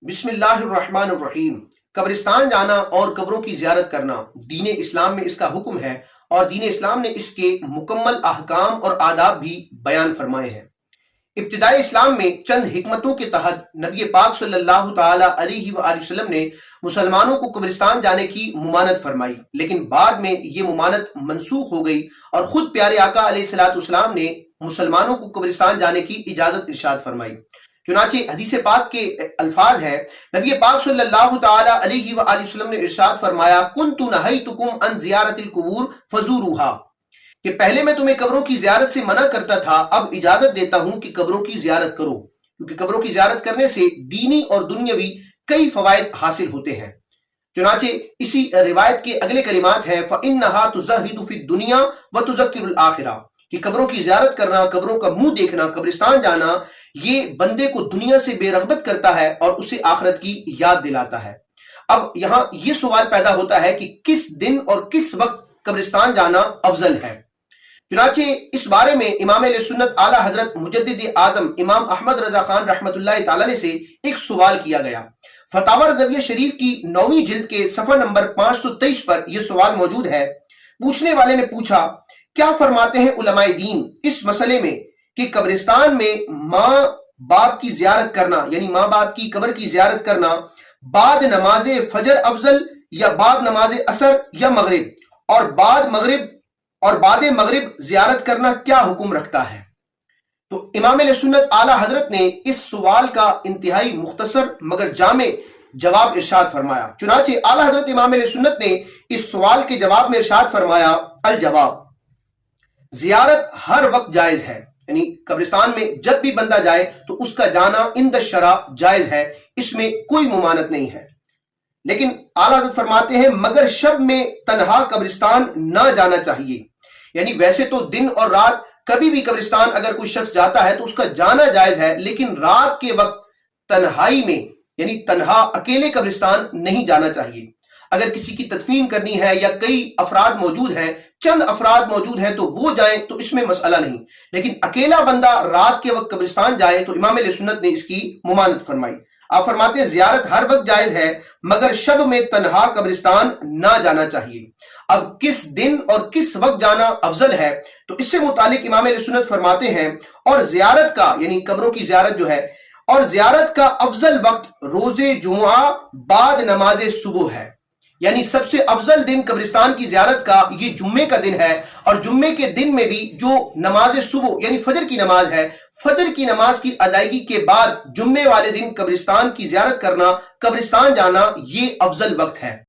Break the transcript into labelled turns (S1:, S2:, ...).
S1: بسم اللہ الرحمن الرحیم۔ قبرستان جانا اور قبروں کی زیارت کرنا دین اسلام میں اس کا حکم ہے، اور دین اسلام نے اس کے مکمل احکام اور آداب بھی بیان فرمائے ہیں۔ ابتدائی اسلام میں چند حکمتوں کے تحت نبی پاک صلی اللہ تعالی علیہ وآلہ وسلم نے مسلمانوں کو قبرستان جانے کی ممانت فرمائی، لیکن بعد میں یہ ممانت منسوخ ہو گئی اور خود پیارے آقا علیہ الصلوۃ والسلام نے مسلمانوں کو قبرستان جانے کی اجازت ارشاد فرمائی۔ چنانچہ حدیث پاک کے الفاظ ہے، نبی پاک صلی اللہ تعالی علیہ وآلہ وسلم نے ارشاد فرمایا، کنت نہیتکم عن زیارت القبور فزوروها، کہ پہلے میں تمہیں قبروں کی زیارت سے منع کرتا تھا، اب اجازت دیتا ہوں کہ قبروں کی زیارت کرو، کیونکہ قبروں کی زیارت کرنے سے دینی اور دنیاوی کئی فوائد حاصل ہوتے ہیں۔ چنانچہ اسی روایت کے اگلے کلمات ہیں، فَإِنَّهَا تُزَهِّدُ فِي الدُّنْيَا وَتُذَكِّرُ الْآخِرَةَ، کہ قبروں کی زیارت کرنا، قبروں کا منہ دیکھنا، قبرستان جانا، یہ بندے کو دنیا سے بے رغبت کرتا ہے اور اسے آخرت کی یاد دلاتا ہے۔ اب یہاں یہ سوال پیدا ہوتا ہے کہ کس دن اور کس وقت قبرستان جانا افضل ہے؟ چنانچہ اس بارے میں امام اہل سنت اعلیٰ حضرت مجدد اعظم امام احمد رضا خان رحمۃ اللہ تعالی سے ایک سوال کیا گیا۔ فتاوی رضویہ شریف کی 9ویں جلد کے صفحہ نمبر 523 پر یہ سوال موجود ہے۔ پوچھنے والے نے پوچھا، کیا فرماتے ہیں علماء دین اس مسئلے میں کہ قبرستان میں ماں باپ کی زیارت کرنا، یعنی ماں باپ کی قبر کی زیارت کرنا بعد نماز فجر افضل یا بعد نماز عصر یا مغرب، اور بعد مغرب زیارت کرنا کیا حکم رکھتا ہے؟ تو امام علیہ سنت اعلیٰ حضرت نے اس سوال کا انتہائی مختصر مگر جامع جواب ارشاد فرمایا۔ چنانچہ اعلیٰ حضرت امام علیہ سنت نے اس سوال کے جواب میں ارشاد فرمایا، الجواب، زیارت ہر وقت جائز ہے، یعنی قبرستان میں جب بھی بندہ جائے تو اس کا جانا عند الشرع جائز ہے، اس میں کوئی ممانعت نہیں ہے۔ لیکن اعلیٰ حضرت فرماتے ہیں مگر شب میں تنہا قبرستان نہ جانا چاہیے، یعنی ویسے تو دن اور رات کبھی بھی قبرستان اگر کوئی شخص جاتا ہے تو اس کا جانا جائز ہے، لیکن رات کے وقت تنہائی میں یعنی تنہا اکیلے قبرستان نہیں جانا چاہیے۔ اگر کسی کی تدفین کرنی ہے یا کئی افراد موجود ہیں، چند افراد موجود ہیں تو وہ جائیں تو اس میں مسئلہ نہیں، لیکن اکیلا بندہ رات کے وقت قبرستان جائے تو امام علیہ سنت نے اس کی ممانعت فرمائی۔ آپ فرماتے ہیں زیارت ہر وقت جائز ہے مگر شب میں تنہا قبرستان نہ جانا چاہیے۔ اب کس دن اور کس وقت جانا افضل ہے تو اس سے متعلق امام علیہ سنت فرماتے ہیں، اور زیارت کا یعنی قبروں کی زیارت جو ہے، اور زیارت کا افضل وقت روز جمعہ بعد نماز صبح ہے، یعنی سب سے افضل دن قبرستان کی زیارت کا یہ جمعے کا دن ہے، اور جمعے کے دن میں بھی جو نماز صبح یعنی فجر کی نماز ہے، فجر کی نماز کی ادائیگی کے بعد جمعے والے دن قبرستان کی زیارت کرنا، قبرستان جانا، یہ افضل وقت ہے۔